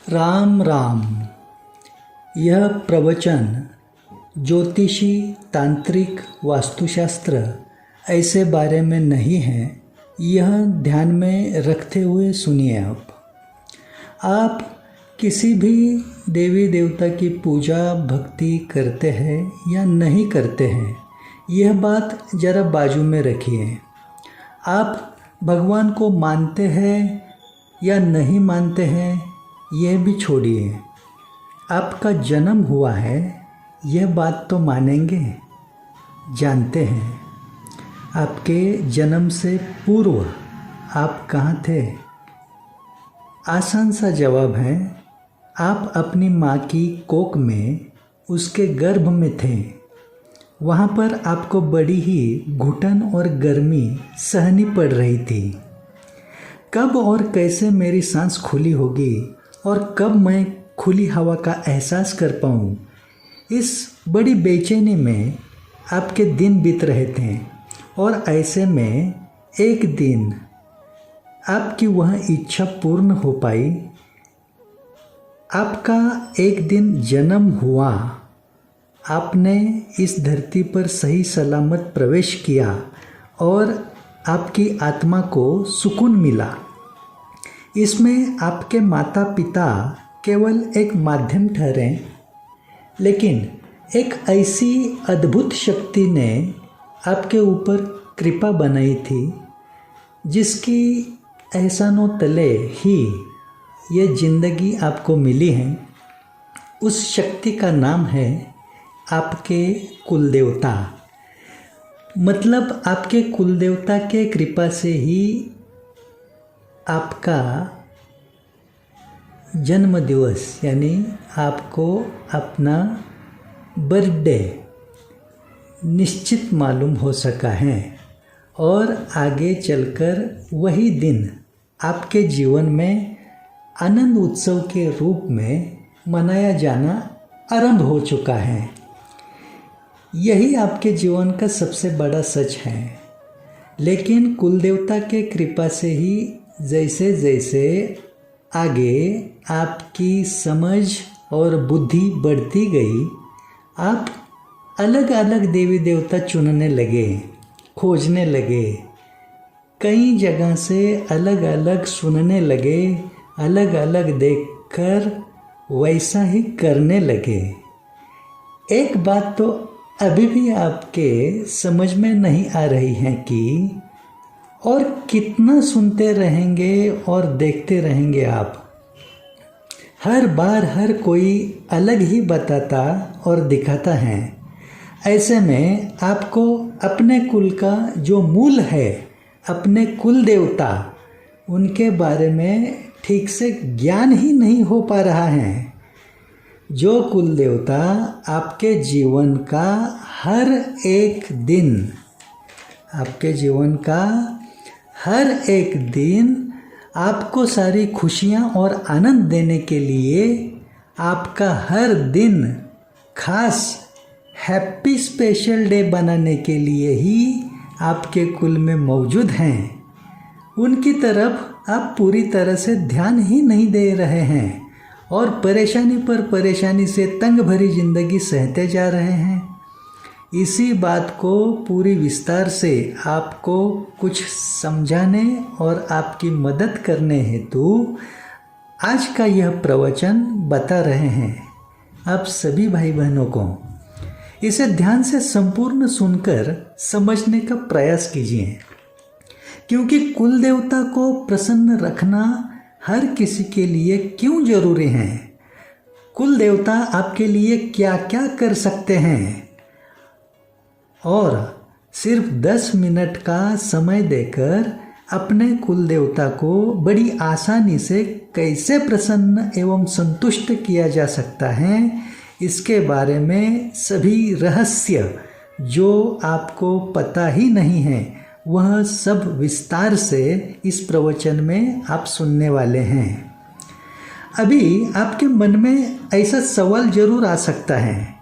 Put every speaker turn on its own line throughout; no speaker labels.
राम राम। यह प्रवचन ज्योतिषी, तांत्रिक, वास्तुशास्त्र ऐसे बारे में नहीं है। यह ध्यान में रखते हुए सुनिए। आप किसी भी देवी देवता की पूजा भक्ति करते हैं या नहीं करते हैं, यह बात जरा बाजू में रखिए। आप भगवान को मानते हैं या नहीं मानते हैं, यह भी छोड़िए। आपका जन्म हुआ है, यह बात तो मानेंगे, जानते हैं। आपके जन्म से पूर्व आप कहाँ थे? आसान सा जवाब है, आप अपनी माँ की कोख में, उसके गर्भ में थे। वहाँ पर आपको बड़ी ही घुटन और गर्मी सहनी पड़ रही थी। कब और कैसे मेरी सांस खुली होगी और कब मैं खुली हवा का एहसास कर पाऊँ, इस बड़ी बेचैनी में आपके दिन बीत रहे थे। और ऐसे में एक दिन आपकी वह इच्छा पूर्ण हो पाई। आपका एक दिन जन्म हुआ, आपने इस धरती पर सही सलामत प्रवेश किया और आपकी आत्मा को सुकून मिला। इसमें आपके माता पिता केवल एक माध्यम ठहरे, लेकिन एक ऐसी अद्भुत शक्ति ने आपके ऊपर कृपा बनाई थी, जिसकी एहसानों तले ही ये जिंदगी आपको मिली है। उस शक्ति का नाम है आपके कुलदेवता। मतलब आपके कुलदेवता के कृपा से ही आपका जन्म दिवस यानी आपको अपना बर्थडे निश्चित मालूम हो सका है। और आगे चलकर वही दिन आपके जीवन में आनंद उत्सव के रूप में मनाया जाना आरंभ हो चुका है। यही आपके जीवन का सबसे बड़ा सच है। लेकिन कुलदेवता के कृपा से ही जैसे जैसे आगे आपकी समझ और बुद्धि बढ़ती गई, आप अलग अलग देवी देवता चुनने लगे, खोजने लगे, कई जगह से अलग अलग सुनने लगे, अलग अलग देखकर वैसा ही करने लगे। एक बात तो अभी भी आपके समझ में नहीं आ रही है कि और कितना सुनते रहेंगे और देखते रहेंगे आप। हर बार हर कोई अलग ही बताता और दिखाता है। ऐसे में आपको अपने कुल का जो मूल है, अपने कुल देवता, उनके बारे में ठीक से ज्ञान ही नहीं हो पा रहा है। जो कुल देवता आपके जीवन का हर एक दिन, आपके जीवन का हर एक दिन आपको सारी खुशियाँ और आनंद देने के लिए, आपका हर दिन खास हैप्पी स्पेशल डे बनाने के लिए ही आपके कुल में मौजूद हैं, उनकी तरफ आप पूरी तरह से ध्यान ही नहीं दे रहे हैं और परेशानी पर परेशानी से तंग भरी जिंदगी सहते जा रहे हैं। इसी बात को पूरी विस्तार से आपको कुछ समझाने और आपकी मदद करने हेतु आज का यह प्रवचन बता रहे हैं आप सभी भाई बहनों को। इसे ध्यान से संपूर्ण सुनकर समझने का प्रयास कीजिए, क्योंकि कुल देवता को प्रसन्न रखना हर किसी के लिए क्यों जरूरी है। कुल देवता आपके लिए क्या क्या कर सकते हैं, और सिर्फ 10 मिनट का समय देकर अपने कुल देवता को बड़ी आसानी से कैसे प्रसन्न एवं संतुष्ट किया जा सकता है, इसके बारे में सभी रहस्य जो आपको पता ही नहीं है, वह सब विस्तार से इस प्रवचन में आप सुनने वाले हैं। अभी आपके मन में ऐसा सवाल जरूर आ सकता है,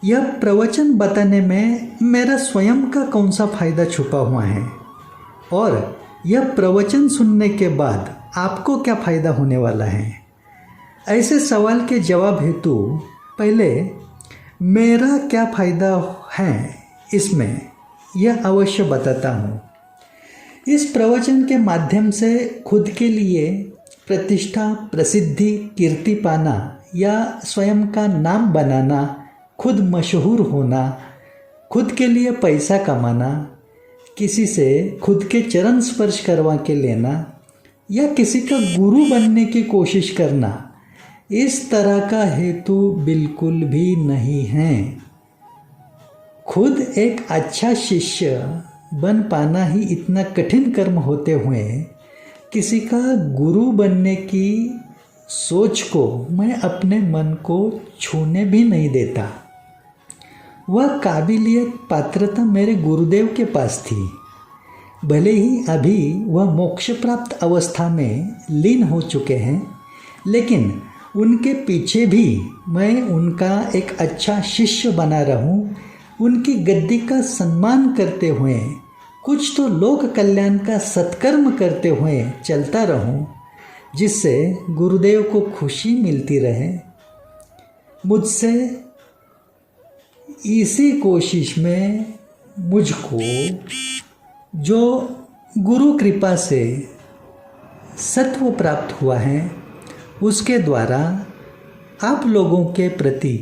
यह प्रवचन बताने में मेरा स्वयं का कौन सा फायदा छुपा हुआ है, और यह प्रवचन सुनने के बाद आपको क्या फ़ायदा होने वाला है। ऐसे सवाल के जवाब हेतु पहले मेरा क्या फ़ायदा है इसमें यह अवश्य बताता हूँ। इस प्रवचन के माध्यम से खुद के लिए प्रतिष्ठा, प्रसिद्धि, कीर्ति पाना या स्वयं का नाम बनाना, खुद मशहूर होना, खुद के लिए पैसा कमाना, किसी से खुद के चरण स्पर्श करवा के लेना या किसी का गुरु बनने की कोशिश करना, इस तरह का हेतु बिल्कुल भी नहीं है। खुद एक अच्छा शिष्य बन पाना ही इतना कठिन कर्म होते हुए किसी का गुरु बनने की सोच को मैं अपने मन को छूने भी नहीं देता। वह काबिलियत, पात्रता मेरे गुरुदेव के पास थी। भले ही अभी वह मोक्ष प्राप्त अवस्था में लीन हो चुके हैं, लेकिन उनके पीछे भी मैं उनका एक अच्छा शिष्य बना रहूं, उनकी गद्दी का सम्मान करते हुए कुछ तो लोक कल्याण का सत्कर्म करते हुए चलता रहूं, जिससे गुरुदेव को खुशी मिलती रहे। मुझसे इसी कोशिश में मुझको जो गुरु कृपा से सत्व प्राप्त हुआ है, उसके द्वारा आप लोगों के प्रति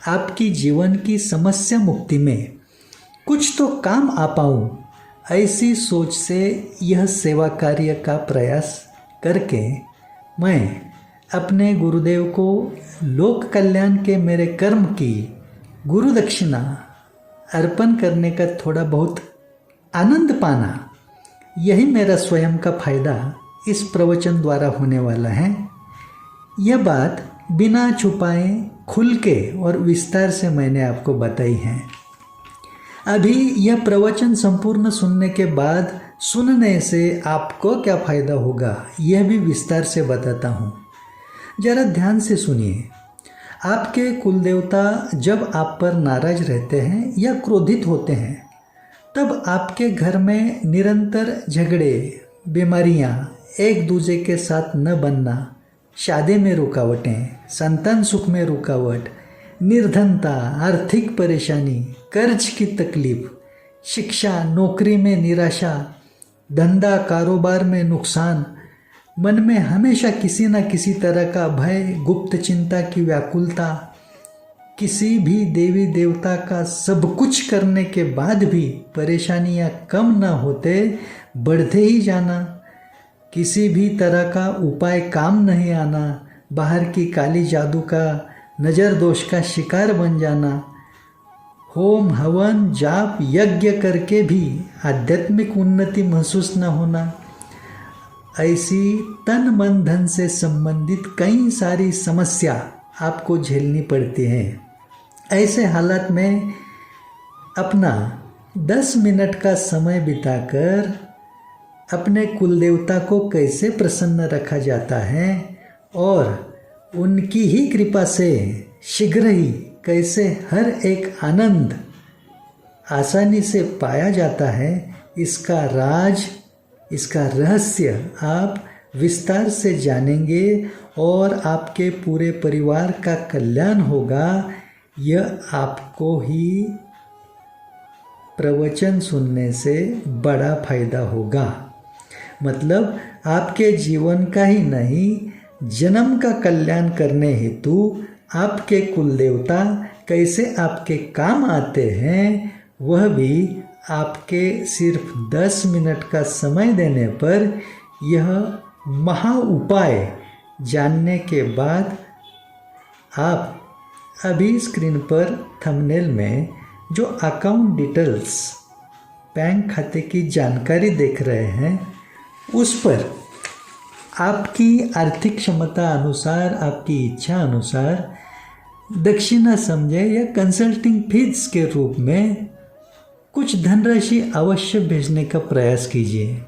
आपकी जीवन की समस्या मुक्ति में कुछ तो काम आ पाऊँ, ऐसी सोच से यह सेवा कार्य का प्रयास करके मैं अपने गुरुदेव को लोक कल्याण के मेरे कर्म की गुरु दक्षिणा अर्पण करने का थोड़ा बहुत आनंद पाना, यही मेरा स्वयं का फायदा इस प्रवचन द्वारा होने वाला है। यह बात बिना छुपाए खुल के और विस्तार से मैंने आपको बताई है। अभी यह प्रवचन संपूर्ण सुनने के बाद सुनने से आपको क्या फ़ायदा होगा, यह भी विस्तार से बताता हूँ। जरा ध्यान से सुनिए। आपके कुलदेवता जब आप पर नाराज रहते हैं या क्रोधित होते हैं, तब आपके घर में निरंतर झगड़े, बीमारियाँ, एक दूसरे के साथ न बनना, शादी में रुकावटें, संतान सुख में रुकावट, निर्धनता, आर्थिक परेशानी, कर्ज की तकलीफ, शिक्षा, नौकरी में निराशा, धंधा कारोबार में नुकसान, मन में हमेशा किसी न किसी तरह का भय, गुप्त चिंता की व्याकुलता, किसी भी देवी देवता का सब कुछ करने के बाद भी परेशानियां कम न होते बढ़ते ही जाना, किसी भी तरह का उपाय काम नहीं आना, बाहर की काली जादू का, नज़र दोष का शिकार बन जाना, होम हवन जाप यज्ञ करके भी आध्यात्मिक उन्नति महसूस न होना, ऐसी तन मन धन से संबंधित कई सारी समस्या आपको झेलनी पड़ती है। ऐसे हालात में अपना 10 मिनट का समय बिताकर अपने कुलदेवता को कैसे प्रसन्न रखा जाता है और उनकी ही कृपा से शीघ्र ही कैसे हर एक आनंद आसानी से पाया जाता है, इसका राज, इसका रहस्य आप विस्तार से जानेंगे और आपके पूरे परिवार का कल्याण होगा। यह आपको ही प्रवचन सुनने से बड़ा फायदा होगा। मतलब आपके जीवन का ही नहीं, जन्म का कल्याण करने हेतु आपके कुलदेवता कैसे आपके काम आते हैं, वह भी आपके सिर्फ 10 मिनट का समय देने पर यह महा उपाय जानने के बाद आप अभी स्क्रीन पर थंबनेल में जो अकाउंट डिटेल्स, बैंक खाते की जानकारी देख रहे हैं, उस पर आपकी आर्थिक क्षमता अनुसार, आपकी इच्छा अनुसार दक्षिणा समझे या कंसल्टिंग फीस के रूप में कुछ धनराशि अवश्य भेजने का प्रयास कीजिए।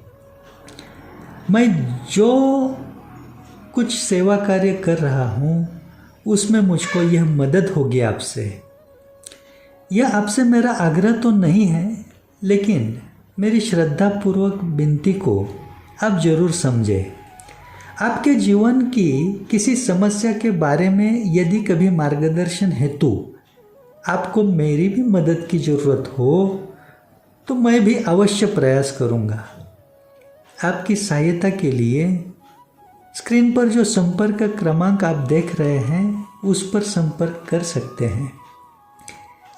मैं जो कुछ सेवा कार्य कर रहा हूँ उसमें मुझको यह मदद होगी आपसे। यह आपसे मेरा आग्रह तो नहीं है, लेकिन मेरी श्रद्धापूर्वक विनती को आप जरूर समझें। आपके जीवन की किसी समस्या के बारे में यदि कभी मार्गदर्शन हेतु आपको मेरी भी मदद की ज़रूरत हो तो मैं भी अवश्य प्रयास करूँगा। आपकी सहायता के लिए स्क्रीन पर जो संपर्क क्रमांक आप देख रहे हैं उस पर संपर्क कर सकते हैं।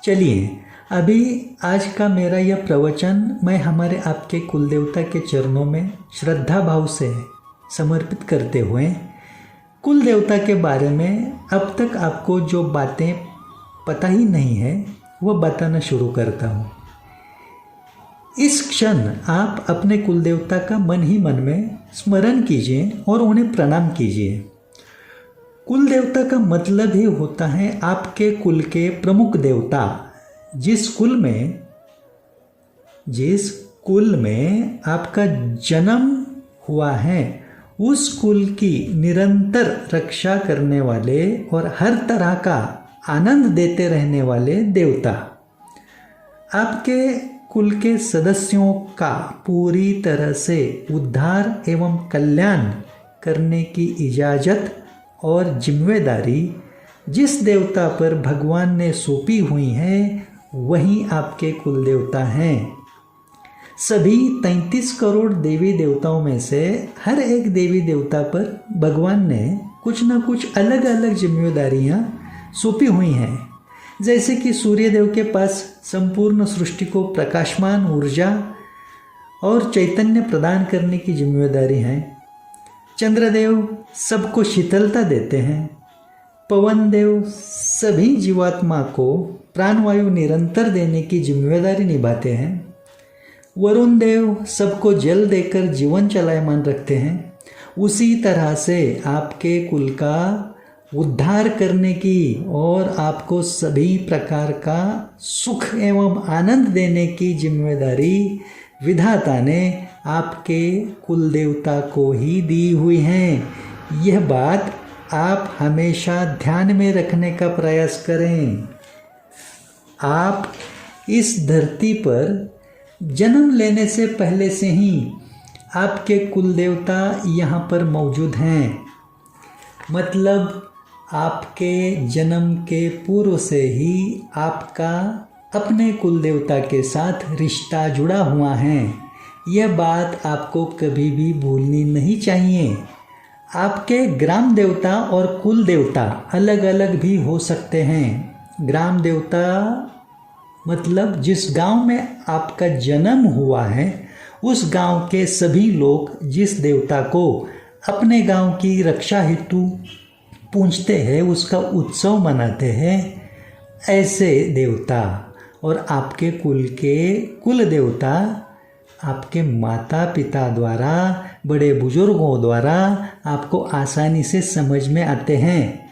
चलिए अभी आज का मेरा यह प्रवचन मैं हमारे आपके कुलदेवता के चरणों में श्रद्धा भाव से समर्पित करते हुए कुल देवता के बारे में अब तक आपको जो बातें पता ही नहीं है वह बताना शुरू करता हूँ। इस क्षण आप अपने कुल देवता का मन ही मन में स्मरण कीजिए और उन्हें प्रणाम कीजिए। कुल देवता का मतलब ही होता है आपके कुल के प्रमुख देवता। जिस कुल में आपका जन्म हुआ है उस कुल की निरंतर रक्षा करने वाले और हर तरह का आनंद देते रहने वाले देवता। आपके कुल के सदस्यों का पूरी तरह से उद्धार एवं कल्याण करने की इजाज़त और जिम्मेदारी जिस देवता पर भगवान ने सौंपी हुई है वही आपके कुल देवता हैं। सभी 33 करोड़ देवी देवताओं में से हर एक देवी देवता पर भगवान ने कुछ न कुछ अलग अलग जिम्मेदारियां सौंपी हुई हैं। जैसे कि सूर्यदेव के पास संपूर्ण सृष्टि को प्रकाशमान ऊर्जा और चैतन्य प्रदान करने की जिम्मेदारी है। चंद्रदेव सबको शीतलता देते हैं। पवन देव सभी जीवात्मा को प्राणवायु निरंतर देने की जिम्मेदारी निभाते हैं। वरुण देव सबको जल देकर जीवन चलायमान रखते हैं। उसी तरह से आपके कुल का उद्धार करने की और आपको सभी प्रकार का सुख एवं आनंद देने की जिम्मेदारी विधाता ने आपके कुल देवता को ही दी हुई है। यह बात आप हमेशा ध्यान में रखने का प्रयास करें। आप इस धरती पर जन्म लेने से पहले से ही आपके कुल देवता यहाँ पर मौजूद हैं। मतलब आपके जन्म के पूर्व से ही आपका अपने कुल देवता के साथ रिश्ता जुड़ा हुआ है। यह बात आपको कभी भी भूलनी नहीं चाहिए। आपके ग्राम देवता और कुल देवता अलग अलग भी हो सकते हैं। ग्राम देवता मतलब जिस गांव में आपका जन्म हुआ है उस गांव के सभी लोग जिस देवता को अपने गांव की रक्षा हेतु पूजते हैं उसका उत्सव मनाते हैं, ऐसे देवता। और आपके कुल के कुल देवता आपके माता पिता द्वारा, बड़े बुजुर्गों द्वारा आपको आसानी से समझ में आते हैं।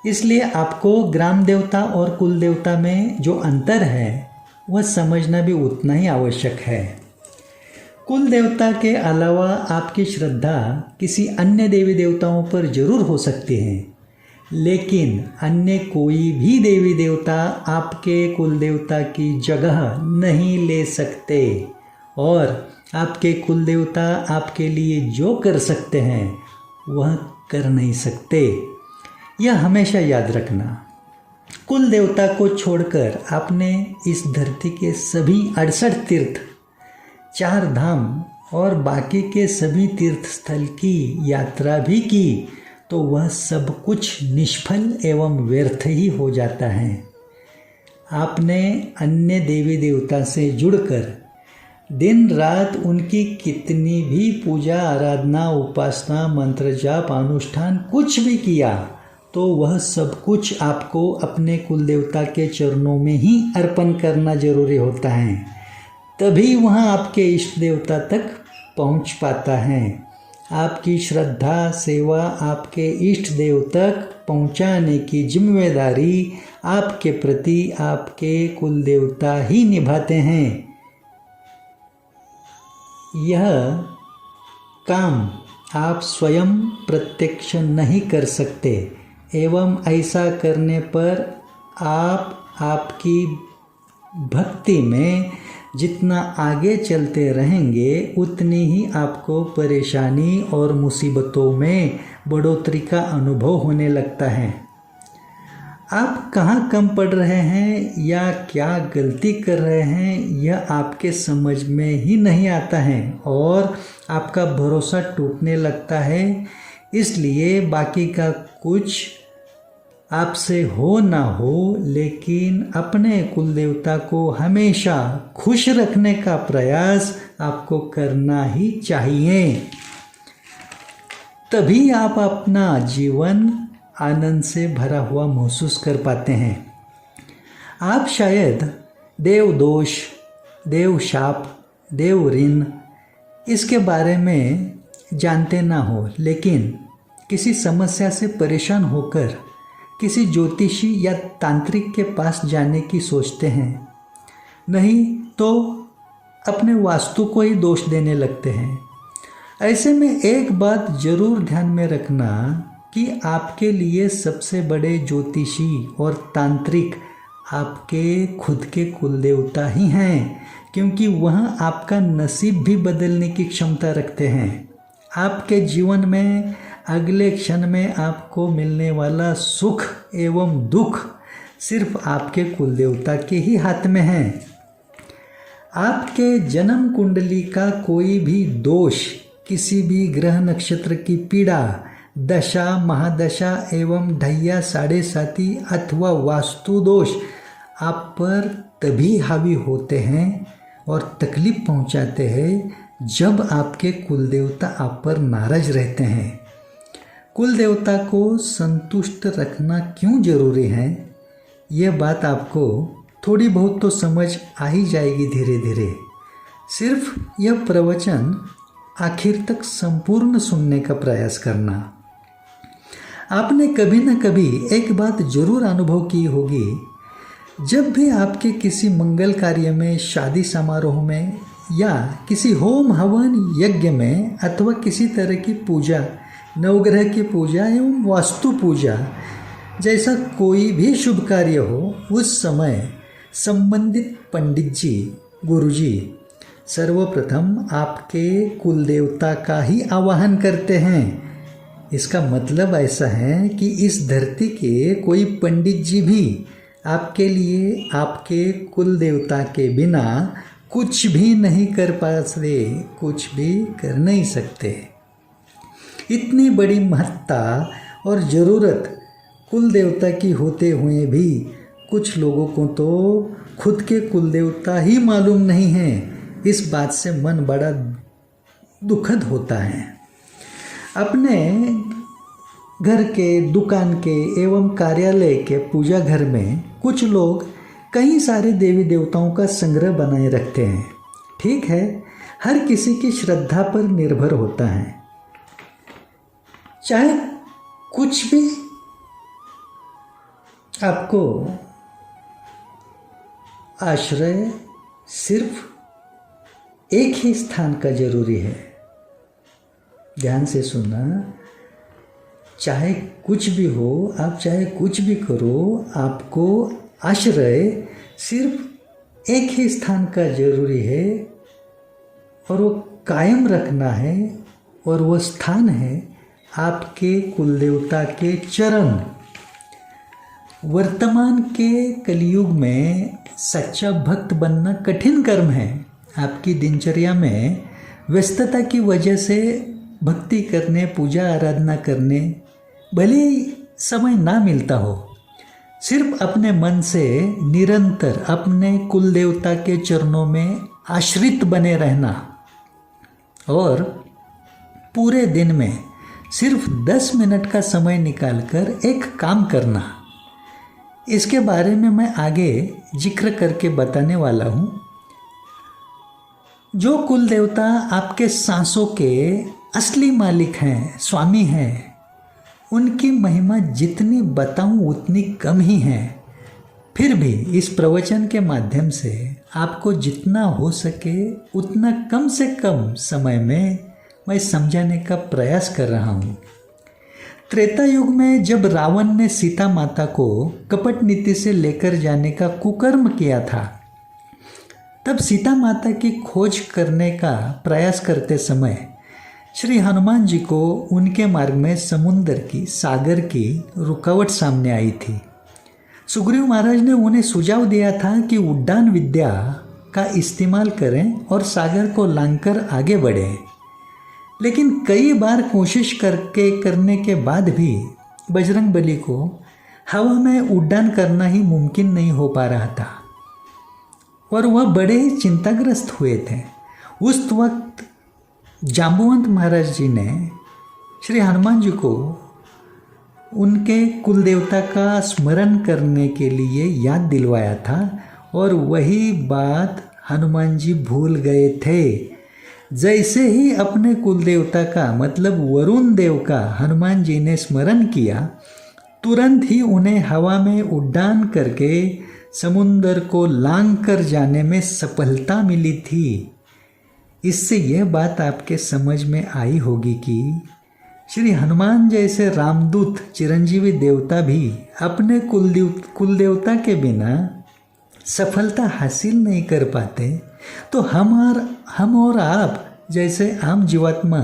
इसलिए आपको ग्राम देवता और कुल देवता में जो अंतर है वह समझना भी उतना ही आवश्यक है। कुल देवता के अलावा आपकी श्रद्धा किसी अन्य देवी देवताओं पर जरूर हो सकती है, लेकिन अन्य कोई भी देवी देवता आपके कुल देवता की जगह नहीं ले सकते। और आपके कुल देवता आपके लिए जो कर सकते हैं वह कर नहीं सकते। यह हमेशा याद रखना। कुल देवता को छोड़कर आपने इस धरती के सभी 68 तीर्थ, 4 धाम और बाकी के सभी तीर्थ स्थल की यात्रा भी की तो वह सब कुछ निष्फल एवं व्यर्थ ही हो जाता है। आपने अन्य देवी देवता से जुड़कर दिन रात उनकी कितनी भी पूजा आराधना उपासना मंत्र जाप अनुष्ठान कुछ भी किया तो वह सब कुछ आपको अपने कुल देवता के चरणों में ही अर्पण करना जरूरी होता है। तभी वह आपके इष्ट देवता तक पहुंच पाता है। आपकी श्रद्धा सेवा आपके इष्ट देव तक पहुंचाने की जिम्मेदारी आपके प्रति आपके कुल देवता ही निभाते हैं। यह काम आप स्वयं प्रत्यक्ष नहीं कर सकते एवं ऐसा करने पर आप आपकी भक्ति में जितना आगे चलते रहेंगे उतनी ही आपको परेशानी और मुसीबतों में बढ़ोतरी का अनुभव होने लगता है। आप कहाँ कम पड़ रहे हैं या क्या गलती कर रहे हैं यह आपके समझ में ही नहीं आता है और आपका भरोसा टूटने लगता है। इसलिए बाकी का कुछ आपसे हो ना हो, लेकिन अपने कुल देवता को हमेशा खुश रखने का प्रयास आपको करना ही चाहिए। तभी आप अपना जीवन आनंद से भरा हुआ महसूस कर पाते हैं। आप शायद देव दोष, देव शाप, देव ऋण इसके बारे में जानते ना हो, लेकिन किसी समस्या से परेशान होकर किसी ज्योतिषी या तांत्रिक के पास जाने की सोचते हैं, नहीं तो अपने वास्तु को ही दोष देने लगते हैं। ऐसे में एक बात जरूर ध्यान में रखना कि आपके लिए सबसे बड़े ज्योतिषी और तांत्रिक आपके खुद के कुल देवता ही हैं, क्योंकि वह आपका नसीब भी बदलने की क्षमता रखते हैं। आपके जीवन में अगले क्षण में आपको मिलने वाला सुख एवं दुख सिर्फ आपके कुल देवता के ही हाथ में है। आपके जन्म कुंडली का कोई भी दोष, किसी भी ग्रह नक्षत्र की पीड़ा, दशा, महादशा एवं ढैया, साढ़े साती अथवा वास्तु दोष आप पर तभी हावी होते हैं और तकलीफ पहुंचाते हैं जब आपके कुल देवता आप पर नाराज रहते हैं। कुल देवता को संतुष्ट रखना क्यों जरूरी है, यह बात आपको थोड़ी बहुत तो समझ आ ही जाएगी धीरे धीरे। सिर्फ यह प्रवचन आखिर तक संपूर्ण सुनने का प्रयास करना। आपने कभी न कभी एक बात जरूर अनुभव की होगी, जब भी आपके किसी मंगल कार्य में, शादी समारोह में या किसी होम हवन यज्ञ में अथवा किसी तरह की पूजा, नवग्रह की पूजा एवं वास्तु पूजा जैसा कोई भी शुभ कार्य हो, उस समय संबंधित पंडित जी, गुरुजी सर्वप्रथम आपके कुल देवता का ही आवाहन करते हैं। इसका मतलब ऐसा है कि इस धरती के कोई पंडित जी भी आपके लिए आपके कुल देवता के बिना कुछ भी नहीं कर पाते, कुछ भी कर नहीं सकते। इतनी बड़ी महत्ता और ज़रूरत कुल देवता की होते हुए भी कुछ लोगों को तो खुद के कुल देवता ही मालूम नहीं है। इस बात से मन बड़ा दुखद होता है। अपने घर के, दुकान के एवं कार्यालय के पूजा घर में कुछ लोग कई सारे देवी देवताओं का संग्रह बनाए रखते हैं। ठीक है, हर किसी की श्रद्धा पर निर्भर होता है। चाहे कुछ भी आपको आश्रय सिर्फ एक ही स्थान का जरूरी है। ध्यान से सुनना, चाहे कुछ भी हो, आप चाहे कुछ भी करो, आपको आश्रय सिर्फ एक ही स्थान का जरूरी है और वो कायम रखना है, और वो स्थान है आपके कुलदेवता के चरण। वर्तमान के कलयुग में सच्चा भक्त बनना कठिन कर्म है। आपकी दिनचर्या में व्यस्तता की वजह से भक्ति करने, पूजा आराधना करने भले ही समय ना मिलता हो, सिर्फ अपने मन से निरंतर अपने कुलदेवता के चरणों में आश्रित बने रहना और पूरे दिन में सिर्फ 10 मिनट का समय निकालकर एक काम करना, इसके बारे में मैं आगे जिक्र करके बताने वाला हूँ। जो कुल देवता आपके सांसों के असली मालिक हैं, स्वामी हैं, उनकी महिमा जितनी बताऊं उतनी कम ही है। फिर भी इस प्रवचन के माध्यम से आपको जितना हो सके उतना कम से कम समय में मैं समझाने का प्रयास कर रहा हूँ। त्रेता युग में जब रावण ने सीता माता को कपट नीति से लेकर जाने का कुकर्म किया था, तब सीता माता की खोज करने का प्रयास करते समय श्री हनुमान जी को उनके मार्ग में समुद्र की, सागर की रुकावट सामने आई थी। सुग्रीव महाराज ने उन्हें सुझाव दिया था कि उड्डान विद्या का इस्तेमाल करें और सागर को लांघकर आगे बढ़ें। लेकिन कई बार कोशिश करने के बाद भी बजरंगबली को हवा में उड्डान करना ही मुमकिन नहीं हो पा रहा था और वह बड़े ही चिंताग्रस्त हुए थे। उस वक्त जाम्बुवंत महाराज जी ने श्री हनुमान जी को उनके कुल देवता का स्मरण करने के लिए याद दिलवाया था और वही बात हनुमान जी भूल गए थे। जैसे ही अपने कुल देवता का मतलब वरुण देव का हनुमान जी ने स्मरण किया, तुरंत ही उन्हें हवा में उड्डान करके समुंदर को लांघ कर जाने में सफलता मिली थी। इससे यह बात आपके समझ में आई होगी कि श्री हनुमान जैसे रामदूत चिरंजीवी देवता भी अपने कुल देवता के बिना सफलता हासिल नहीं कर पाते, तो हम और आप जैसे आम जीवात्मा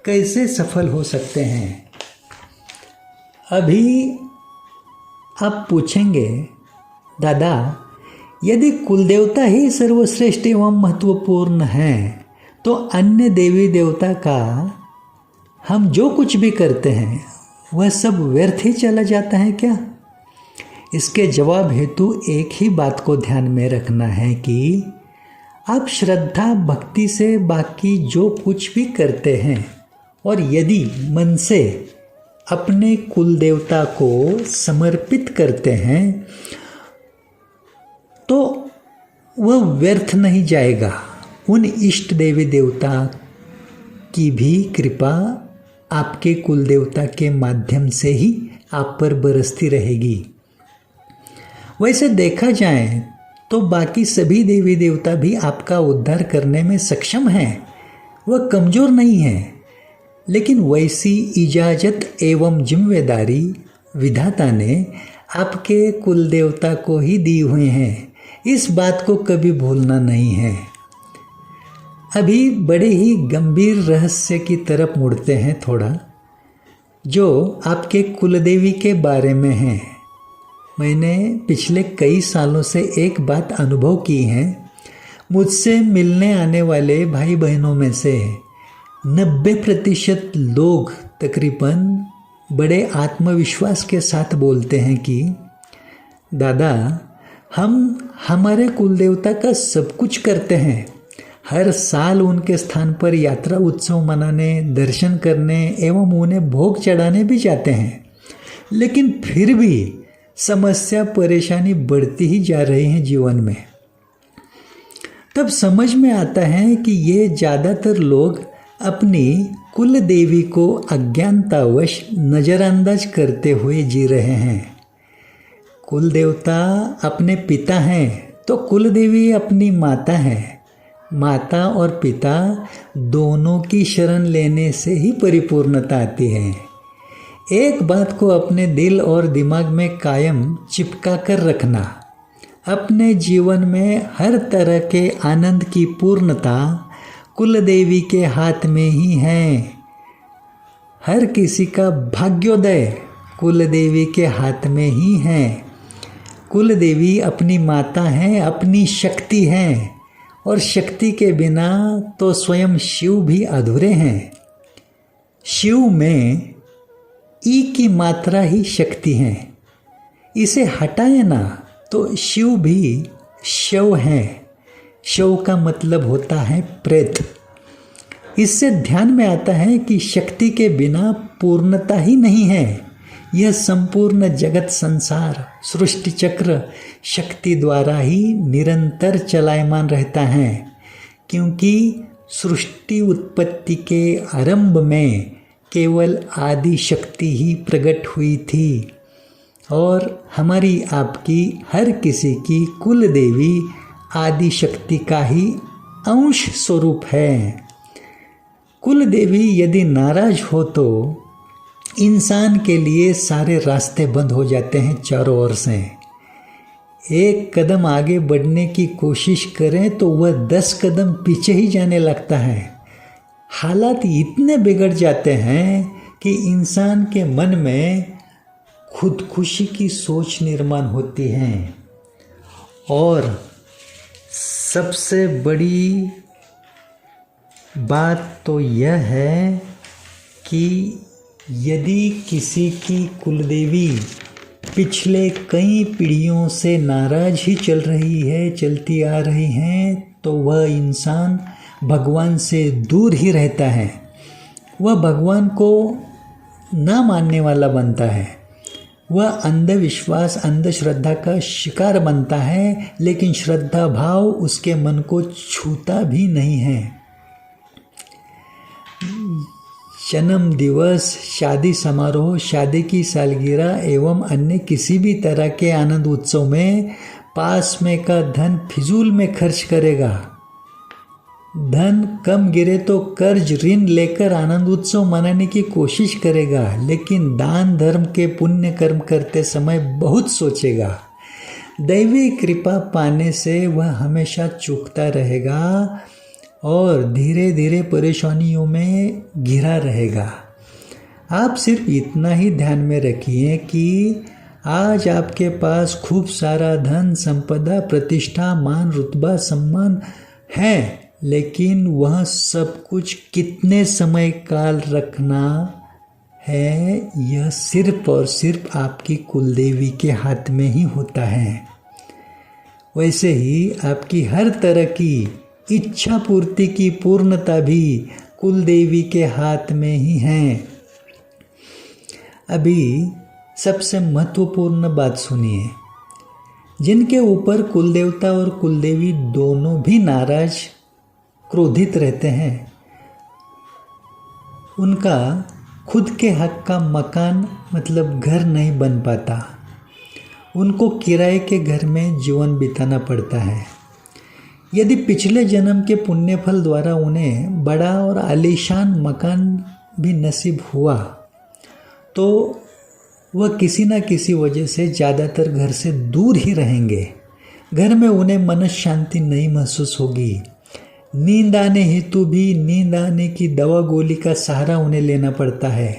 कैसे सफल हो सकते हैं। अभी आप पूछेंगे, दादा यदि कुलदेवता ही सर्वश्रेष्ठ एवं महत्वपूर्ण हैं तो अन्य देवी देवता का हम जो कुछ भी करते हैं वह सब व्यर्थ ही चला जाता है क्या? इसके जवाब हेतु एक ही बात को ध्यान में रखना है कि आप श्रद्धा भक्ति से बाकी जो कुछ भी करते हैं और यदि मन से अपने कुल देवता को समर्पित करते हैं तो वह व्यर्थ नहीं जाएगा। उन इष्ट देवी देवता की भी कृपा आपके कुल देवता के माध्यम से ही आप पर बरसती रहेगी। वैसे देखा जाए तो बाकी सभी देवी देवता भी आपका उद्धार करने में सक्षम हैं, वह कमज़ोर नहीं हैं। लेकिन वैसी इजाज़त एवं जिम्मेदारी विधाता ने आपके कुल देवता को ही दी हुई हैं, इस बात को कभी भूलना नहीं है। अभी बड़े ही गंभीर रहस्य की तरफ मुड़ते हैं थोड़ा, जो आपके कुलदेवी के बारे में है। मैंने पिछले कई सालों से एक बात अनुभव की है। मुझसे मिलने आने वाले भाई बहनों में से 90% लोग तकरीबन बड़े आत्मविश्वास के साथ बोलते हैं कि दादा हम हमारे कुलदेवता का सब कुछ करते हैं। हर साल उनके स्थान पर यात्रा उत्सव मनाने, दर्शन करने एवं उन्हें भोग चढ़ाने भी जाते हैं, लेकिन फिर भी समस्या परेशानी बढ़ती ही जा रही है जीवन में। तब समझ में आता है कि ये ज़्यादातर लोग अपनी कुल देवी को अज्ञानतावश नज़रअंदाज करते हुए जी रहे हैं। कुल देवता अपने पिता हैं तो कुल देवी अपनी माता है। माता और पिता दोनों की शरण लेने से ही परिपूर्णता आती है। एक बात को अपने दिल और दिमाग में कायम चिपका कर रखना, अपने जीवन में हर तरह के आनंद की पूर्णता कुल देवी के हाथ में ही है। हर किसी का भाग्योदय कुल देवी के हाथ में ही है। कुल देवी अपनी माता हैं, अपनी शक्ति हैं, और शक्ति के बिना तो स्वयं शिव भी अधूरे हैं। शिव में ई की मात्रा ही शक्ति है। इसे हटाए ना तो शिव भी शव है। शव का मतलब होता है प्रेत। इससे ध्यान में आता है कि शक्ति के बिना पूर्णता ही नहीं है। यह संपूर्ण जगत संसार सृष्टि चक्र शक्ति द्वारा ही निरंतर चलायमान रहता है, क्योंकि सृष्टि उत्पत्ति के आरंभ में केवल आदि शक्ति ही प्रकट हुई थी और हमारी आपकी हर किसी की कुल देवी आदि शक्ति का ही अंश स्वरूप है। कुल देवी यदि नाराज हो तो इंसान के लिए सारे रास्ते बंद हो जाते हैं चारों ओर से। एक कदम आगे बढ़ने की कोशिश करें तो वह 10 कदम पीछे ही जाने लगता है। हालात इतने बिगड़ जाते हैं कि इंसान के मन में खुदकुशी की सोच निर्माण होती है। और सबसे बड़ी बात तो यह है कि यदि किसी की कुलदेवी पिछले कई पीढ़ियों से नाराज ही चलती आ रही हैं, तो वह इंसान भगवान से दूर ही रहता है। वह भगवान को ना मानने वाला बनता है। वह अंधविश्वास, अंधश्रद्धा का शिकार बनता है, लेकिन श्रद्धा भाव उसके मन को छूता भी नहीं है। जन्म दिवस, शादी समारोह, शादी की सालगिरह एवं अन्य किसी भी तरह के आनंद उत्सव में पास में का धन फिजूल में खर्च करेगा। धन कम गिरे तो कर्ज ऋण लेकर आनंद उत्सव मनाने की कोशिश करेगा, लेकिन दान धर्म के पुण्य कर्म करते समय बहुत सोचेगा। दैवी कृपा पाने से वह हमेशा चूकता रहेगा और धीरे धीरे परेशानियों में घिरा रहेगा। आप सिर्फ इतना ही ध्यान में रखिए कि आज आपके पास खूब सारा धन, संपदा, प्रतिष्ठा, मान, रुतबा, सम्मान है, लेकिन वह सब कुछ कितने समय काल रखना है, यह सिर्फ और सिर्फ आपकी कुलदेवी के हाथ में ही होता है। वैसे ही आपकी हर तरह की इच्छा पूर्ति की पूर्णता भी कुलदेवी के हाथ में ही है। अभी सबसे महत्वपूर्ण बात सुनिए। जिनके ऊपर कुलदेवता और कुलदेवी दोनों भी नाराज, क्रोधित रहते हैं, उनका खुद के हक का मकान मतलब घर नहीं बन पाता। उनको किराए के घर में जीवन बिताना पड़ता है। यदि पिछले जन्म के पुण्य फल द्वारा उन्हें बड़ा और आलीशान मकान भी नसीब हुआ, तो वह किसी न किसी वजह से ज़्यादातर घर से दूर ही रहेंगे। घर में उन्हें मन शांति नहीं महसूस होगी। नींद आने हेतु भी नींद आने की दवा गोली का सहारा उन्हें लेना पड़ता है।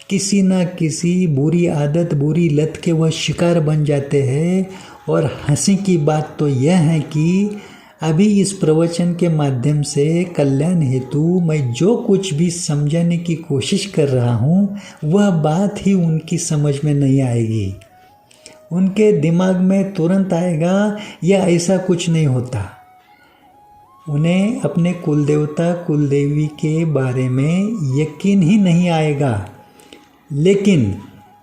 किसी न किसी बुरी आदत, बुरी लत के वह शिकार बन जाते हैं। और हंसी की बात तो यह है कि अभी इस प्रवचन के माध्यम से कल्याण हेतु मैं जो कुछ भी समझाने की कोशिश कर रहा हूँ, वह बात ही उनकी समझ में नहीं आएगी। उनके दिमाग में तुरंत आएगा या ऐसा कुछ नहीं होता। उन्हें अपने कुलदेवता कुलदेवी के बारे में यकीन ही नहीं आएगा। लेकिन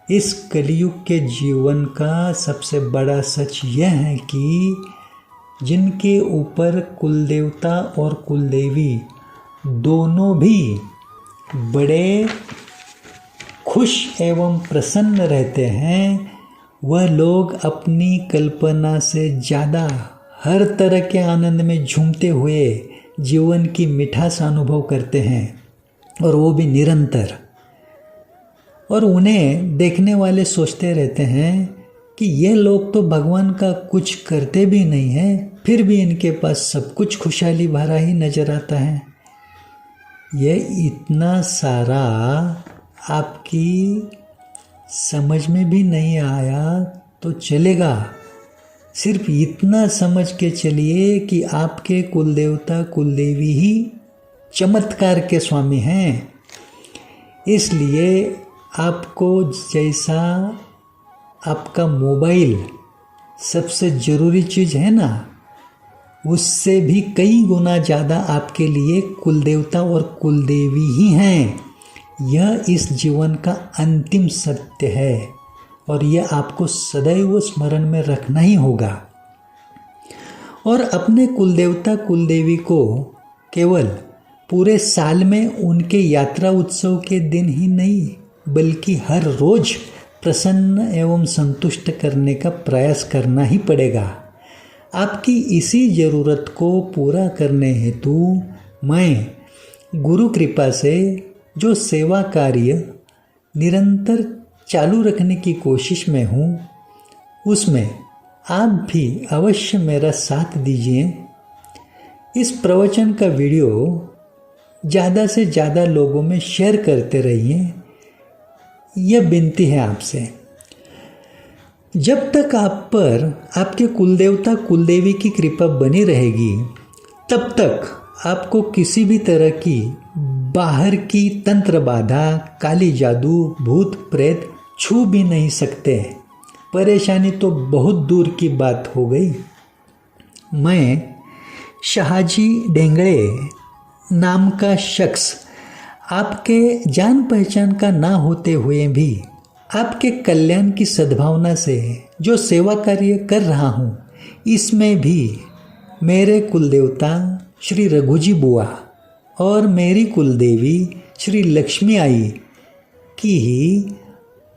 इस कलयुग के जीवन का सबसे बड़ा सच यह है कि जिनके ऊपर कुलदेवता और कुलदेवी दोनों भी बड़े खुश एवं प्रसन्न रहते हैं, वह लोग अपनी कल्पना से ज़्यादा हर तरह के आनंद में झूमते हुए जीवन की मिठास अनुभव करते हैं, और वो भी निरंतर। और उन्हें देखने वाले सोचते रहते हैं कि ये लोग तो भगवान का कुछ करते भी नहीं हैं, फिर भी इनके पास सब कुछ खुशहाली भरा ही नज़र आता है। यह इतना सारा आपकी समझ में भी नहीं आया तो चलेगा। सिर्फ इतना समझ के चलिए कि आपके कुलदेवता कुलदेवी ही चमत्कार के स्वामी हैं। इसलिए आपको जैसा आपका मोबाइल सबसे ज़रूरी चीज़ है ना, उससे भी कई गुना ज़्यादा आपके लिए कुलदेवता और कुलदेवी ही हैं। यह इस जीवन का अंतिम सत्य है और यह आपको सदैव स्मरण में रखना ही होगा। और अपने कुलदेवता कुलदेवी को केवल पूरे साल में उनके यात्रा उत्सव के दिन ही नहीं, बल्कि हर रोज प्रसन्न एवं संतुष्ट करने का प्रयास करना ही पड़ेगा। आपकी इसी ज़रूरत को पूरा करने हेतु मैं गुरु कृपा से जो सेवा कार्य निरंतर चालू रखने की कोशिश में हूँ, उसमें आप भी अवश्य मेरा साथ दीजिए। इस प्रवचन का वीडियो ज़्यादा से ज़्यादा लोगों में शेयर करते रहिए, यह विनती है आपसे। जब तक आप पर आपके कुलदेवता कुलदेवी की कृपा बनी रहेगी, तब तक आपको किसी भी तरह की बाहर की तंत्र बाधा, काली जादू, भूत प्रेत छू भी नहीं सकते। परेशानी तो बहुत दूर की बात हो गई। मैं शाहजी डेंगड़े नाम का शख्स आपके जान पहचान का ना होते हुए भी आपके कल्याण की सद्भावना से जो सेवा कार्य कर रहा हूँ, इसमें भी मेरे कुलदेवता श्री रघुजी बुआ और मेरी कुलदेवी श्री लक्ष्मी आई की ही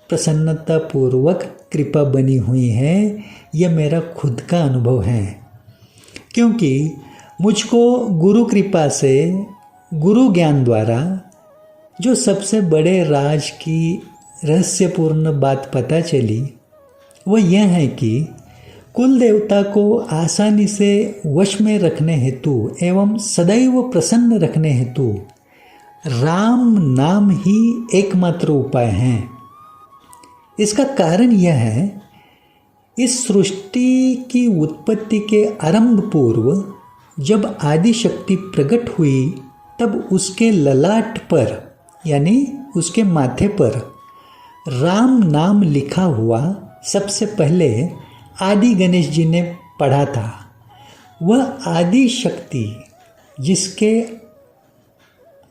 प्रसन्नतापूर्वक कृपा बनी हुई है। यह मेरा खुद का अनुभव है, क्योंकि मुझको गुरु कृपा से, गुरु ज्ञान द्वारा जो सबसे बड़े राज की रहस्यपूर्ण बात पता चली, वह यह है कि कुल देवता को आसानी से वश में रखने हेतु एवं सदैव प्रसन्न रखने हेतु राम नाम ही एकमात्र उपाय है। इसका कारण यह है, इस सृष्टि की उत्पत्ति के आरंभ पूर्व जब आदि शक्ति प्रकट हुई, तब उसके ललाट पर यानी उसके माथे पर राम नाम लिखा हुआ सबसे पहले आदि गणेश जी ने पढ़ा था। वह आदि शक्ति जिसके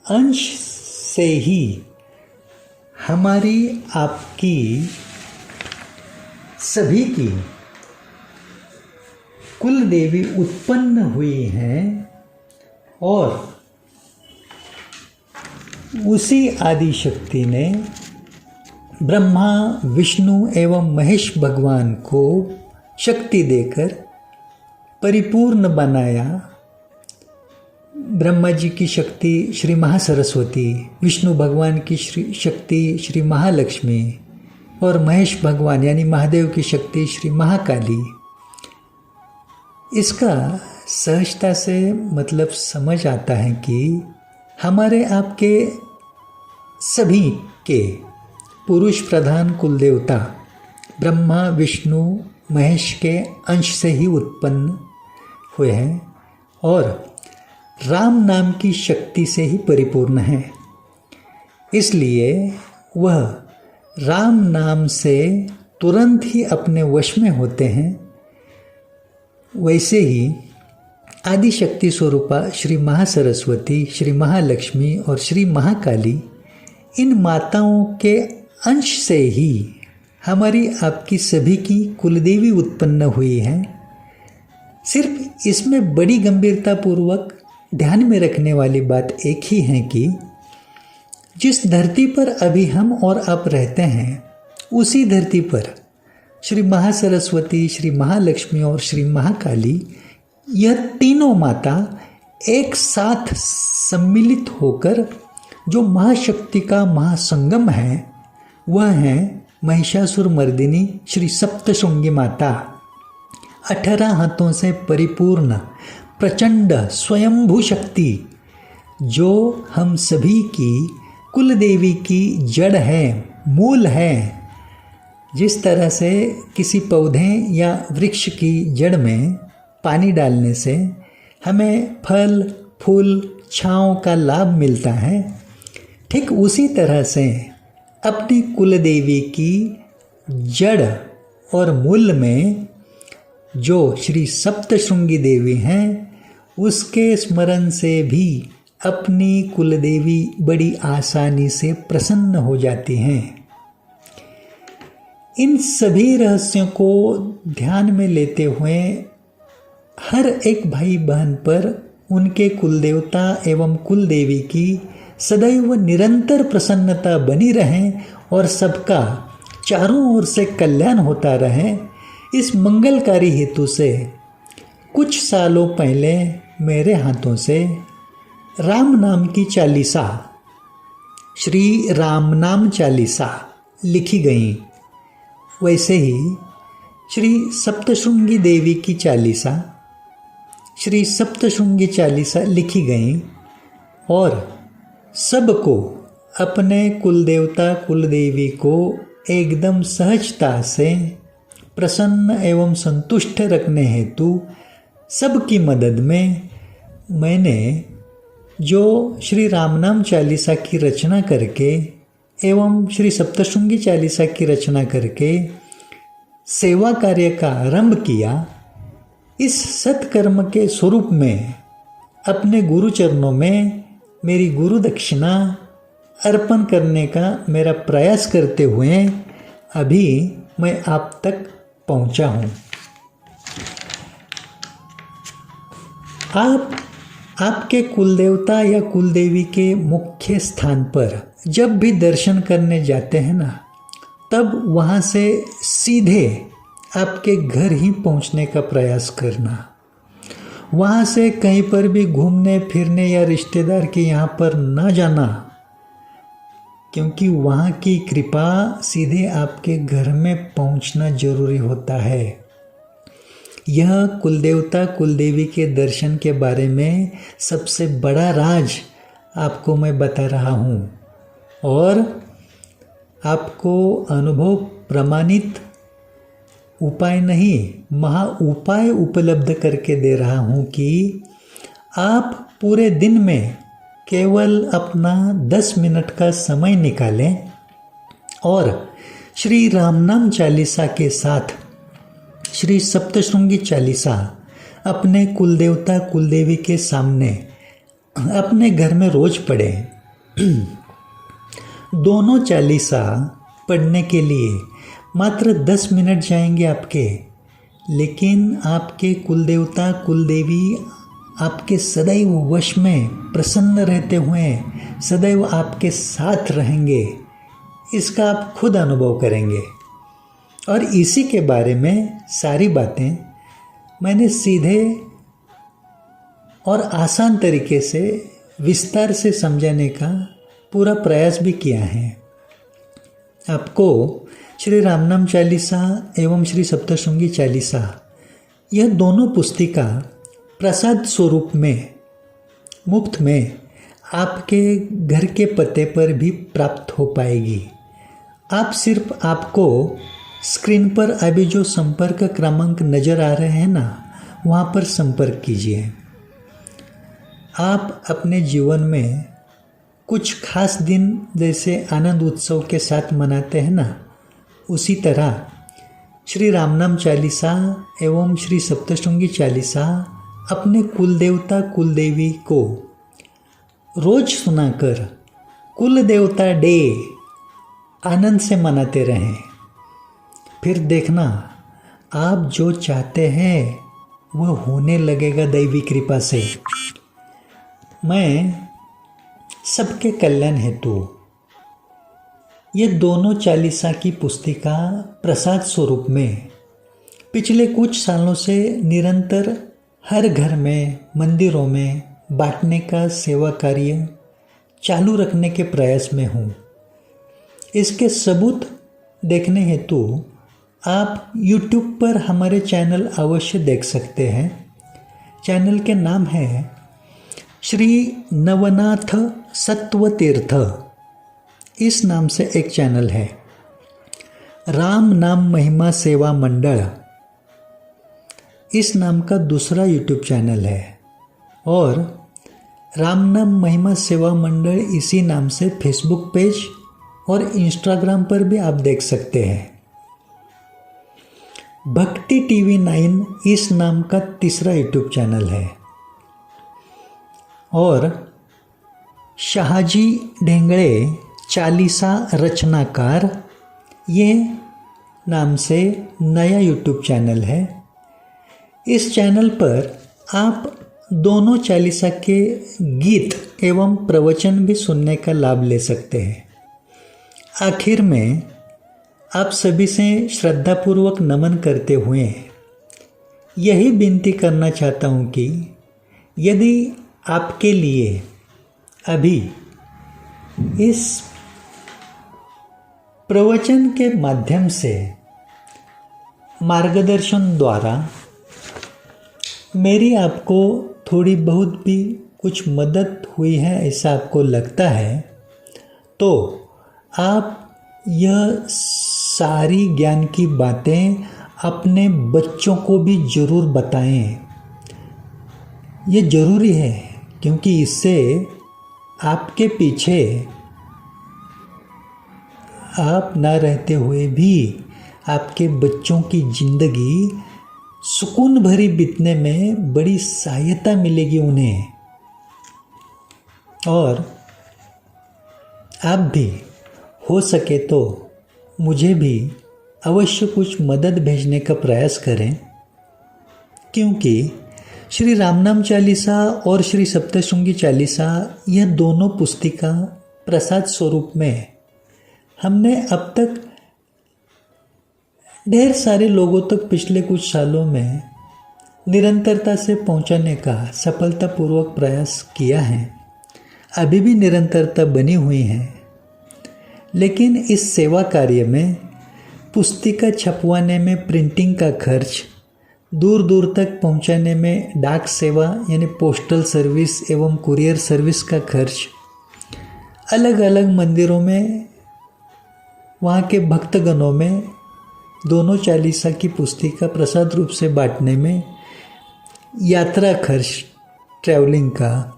अंश से ही हमारी आपकी सभी की कुल देवी उत्पन्न हुई हैं, और उसी आदि शक्ति ने ब्रह्मा, विष्णु एवं महेश भगवान को शक्ति देकर परिपूर्ण बनाया। ब्रह्मा जी की शक्ति श्री महासरस्वती, विष्णु भगवान की शक्ति श्री महालक्ष्मी और महेश भगवान यानी महादेव की शक्ति श्री महाकाली। इसका सहजता से मतलब समझ आता है कि हमारे आपके सभी के पुरुष प्रधान कुल देवता ब्रह्मा, विष्णु, महेश के अंश से ही उत्पन्न हुए हैं और राम नाम की शक्ति से ही परिपूर्ण है। इसलिए वह राम नाम से तुरंत ही अपने वश में होते हैं। वैसे ही आदि शक्ति स्वरूपा श्री महासरस्वती, श्री महालक्ष्मी और श्री महाकाली, इन माताओं के अंश से ही हमारी आपकी सभी की कुलदेवी उत्पन्न हुई है। सिर्फ इसमें बड़ी गंभीरता पूर्वक ध्यान में रखने वाली बात एक ही है कि जिस धरती पर अभी हम और आप रहते हैं, उसी धरती पर श्री महासरस्वती, श्री महालक्ष्मी और श्री महाकाली, यह तीनों माता एक साथ सम्मिलित होकर जो महाशक्ति का महासंगम है, वह है महिषासुर मर्दिनी श्री सप्तशृंगी माता। 18 हाथों से परिपूर्ण प्रचंड स्वयंभू शक्ति, जो हम सभी की कुल देवी की जड़ है, मूल है। जिस तरह से किसी पौधे या वृक्ष की जड़ में पानी डालने से हमें फल, फूल, छांव का लाभ मिलता है, ठीक उसी तरह से अपनी कुल देवी की जड़ और मूल में जो श्री सप्तशृंगी देवी हैं, उसके स्मरण से भी अपनी कुल देवी बड़ी आसानी से प्रसन्न हो जाती हैं। इन सभी रहस्यों को ध्यान में लेते हुए हर एक भाई बहन पर उनके कुलदेवता एवं कुल देवी की सदैव निरंतर प्रसन्नता बनी रहे और सबका चारों ओर से कल्याण होता रहे, इस मंगलकारी हेतु से कुछ सालों पहले मेरे हाथों से राम नाम की चालीसा, श्री राम नाम चालीसा लिखी गई। वैसे ही श्री सप्तशृंगी देवी की चालीसा, श्री सप्तशृंगी चालीसा लिखी गई और सबको अपने कुलदेवता कुलदेवी को एकदम सहजता से प्रसन्न एवं संतुष्ट रखने हेतु सबकी मदद में मैंने जो श्री रामनाम चालीसा की रचना करके एवं श्री सप्तशृंगी चालीसा की रचना करके सेवा कार्य का आरंभ किया। इस सत्कर्म के स्वरूप में अपने गुरु चरणों में मेरी गुरु दक्षिणा अर्पण करने का मेरा प्रयास करते हुए अभी मैं आप तक पहुंचा हूं। आप आपके कुलदेवता या कुलदेवी के मुख्य स्थान पर जब भी दर्शन करने जाते हैं ना, तब वहाँ से सीधे आपके घर ही पहुँचने का प्रयास करना। वहाँ से कहीं पर भी घूमने फिरने या रिश्तेदार के यहाँ पर ना जाना, क्योंकि वहाँ की कृपा सीधे आपके घर में पहुँचना जरूरी होता है। यह कुलदेवता कुलदेवी के दर्शन के बारे में सबसे बड़ा राज आपको मैं बता रहा हूँ और आपको अनुभव प्रमाणित उपाय नहीं, महा उपाय उपलब्ध करके दे रहा हूँ कि आप पूरे दिन में केवल अपना 10 मिनट का समय निकालें और श्री रामनाम चालीसा के साथ श्री सप्तशृंगी चालीसा अपने कुलदेवता कुलदेवी के सामने अपने घर में रोज पढ़ें। दोनों चालीसा पढ़ने के लिए मात्र 10 मिनट जाएंगे आपके, लेकिन आपके कुलदेवता कुलदेवी आपके सदैव वश में प्रसन्न रहते हुए सदैव आपके साथ रहेंगे। इसका आप खुद अनुभव करेंगे और इसी के बारे में सारी बातें मैंने सीधे और आसान तरीके से विस्तार से समझाने का पूरा प्रयास भी किया है। आपको श्री रामनाम चालीसा एवं श्री सप्तशृंगी चालीसा यह दोनों पुस्तिका प्रसाद स्वरूप में मुफ्त में आपके घर के पते पर भी प्राप्त हो पाएगी। आप सिर्फ आपको स्क्रीन पर अभी जो संपर्क क्रमांक नज़र आ रहे हैं ना, वहाँ पर संपर्क कीजिए। आप अपने जीवन में कुछ खास दिन जैसे आनंद उत्सव के साथ मनाते हैं ना, उसी तरह श्री रामनाम चालीसा एवं श्री सप्तशृंगी चालीसा अपने कुलदेवता कुलदेवी को रोज सुनाकर कुलदेवता डे आनंद से मनाते रहें। फिर देखना, आप जो चाहते हैं वह होने लगेगा दैवी कृपा से। मैं सबके कल्याण हेतु ये दोनों चालीसा की पुस्तिका प्रसाद स्वरूप में पिछले कुछ सालों से निरंतर हर घर में मंदिरों में बांटने का सेवा कार्य चालू रखने के प्रयास में हूँ। इसके सबूत देखने हेतु आप YouTube पर हमारे चैनल अवश्य देख सकते हैं। चैनल के नाम है श्री नवनाथ सत्वतीर्थ, इस नाम से एक चैनल है। राम नाम महिमा सेवा मंडल इस नाम का दूसरा YouTube चैनल है और राम नाम महिमा सेवा मंडल इसी नाम से फेसबुक पेज और इंस्टाग्राम पर भी आप देख सकते हैं। भक्ति टीवी 9 इस नाम का तीसरा यूट्यूब चैनल है और शाहजी ढेंगड़े चालीसा रचनाकार ये नाम से नया यूट्यूब चैनल है। इस चैनल पर आप दोनों चालीसा के गीत एवं प्रवचन भी सुनने का लाभ ले सकते हैं। आखिर में आप सभी से श्रद्धापूर्वक नमन करते हुए यही विनती करना चाहता हूँ कि यदि आपके लिए अभी इस प्रवचन के माध्यम से मार्गदर्शन द्वारा मेरी आपको थोड़ी बहुत भी कुछ मदद हुई है ऐसा आपको लगता है तो आप यह सारी ज्ञान की बातें अपने बच्चों को भी ज़रूर बताएं। ये ज़रूरी है क्योंकि इससे आपके पीछे आप ना रहते हुए भी आपके बच्चों की ज़िंदगी सुकून भरी बीतने में बड़ी सहायता मिलेगी उन्हें। और आप भी हो सके तो मुझे भी अवश्य कुछ मदद भेजने का प्रयास करें, क्योंकि श्री रामनाम चालीसा और श्री सप्तशृंगी चालीसा यह दोनों पुस्तिका प्रसाद स्वरूप में हमने अब तक ढेर सारे लोगों तक पिछले कुछ सालों में निरंतरता से पहुंचाने का सफलतापूर्वक प्रयास किया है। अभी भी निरंतरता बनी हुई है, लेकिन इस सेवा कार्य में पुस्तिका छपवाने में प्रिंटिंग का खर्च, दूर दूर तक पहुंचाने में डाक सेवा यानी पोस्टल सर्विस एवं कुरियर सर्विस का खर्च, अलग अलग मंदिरों में वहाँ के भक्तगणों में दोनों चालीसा की पुस्तिका प्रसाद रूप से बांटने में यात्रा खर्च, ट्रैवलिंग का,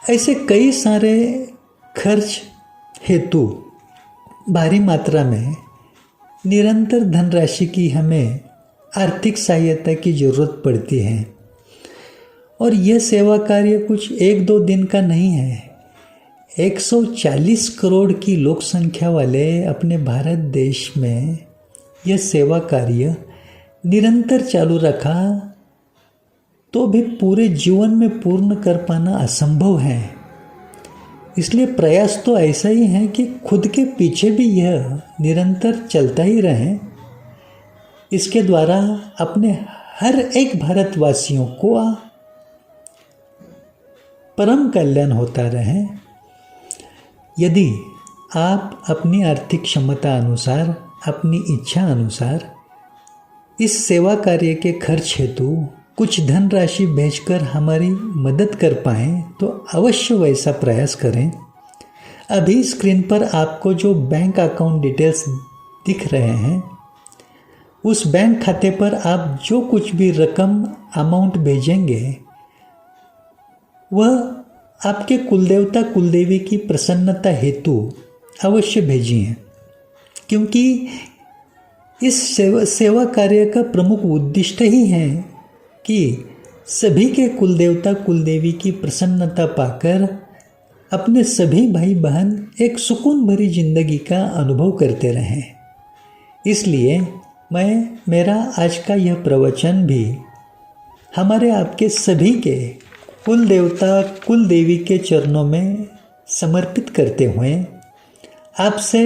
ऐसे कई सारे खर्च हेतु भारी मात्रा में निरंतर धनराशि की हमें आर्थिक सहायता की ज़रूरत पड़ती है। और यह सेवा कार्य कुछ एक दो दिन का नहीं है। 140 करोड़ की लोक संख्या वाले अपने भारत देश में यह सेवा कार्य निरंतर चालू रखा तो भी पूरे जीवन में पूर्ण कर पाना असंभव है। इसलिए प्रयास तो ऐसा ही है कि खुद के पीछे भी यह निरंतर चलता ही रहे। इसके द्वारा अपने हर एक भारतवासियों को परम कल्याण होता रहे। यदि आप अपनी आर्थिक क्षमता अनुसार, अपनी इच्छा अनुसार इस सेवा कार्य के खर्च हेतु कुछ धनराशि भेजकर हमारी मदद कर पाएँ तो अवश्य वैसा प्रयास करें। अभी स्क्रीन पर आपको जो बैंक अकाउंट डिटेल्स दिख रहे हैं, उस बैंक खाते पर आप जो कुछ भी रकम अमाउंट भेजेंगे वह आपके कुलदेवता कुलदेवी की प्रसन्नता हेतु अवश्य भेजिए, क्योंकि इस सेवा कार्य का प्रमुख उद्देश्य ही है कि सभी के कुलदेवता कुलदेवी की प्रसन्नता पाकर अपने सभी भाई बहन एक सुकून भरी जिंदगी का अनुभव करते रहें। इसलिए मेरा आज का यह प्रवचन भी हमारे आपके सभी के कुल देवता कुल देवी के चरणों में समर्पित करते हुए आपसे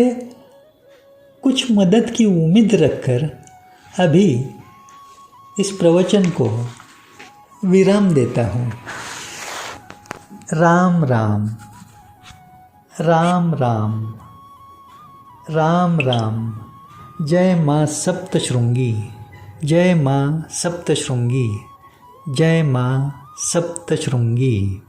कुछ मदद की उम्मीद रखकर अभी इस प्रवचन को विराम देता हूँ। राम राम, राम राम, राम राम। जय माँ सप्तशृंगी, जय माँ सप्तशृंगी, जय माँ सप्तशृंगी।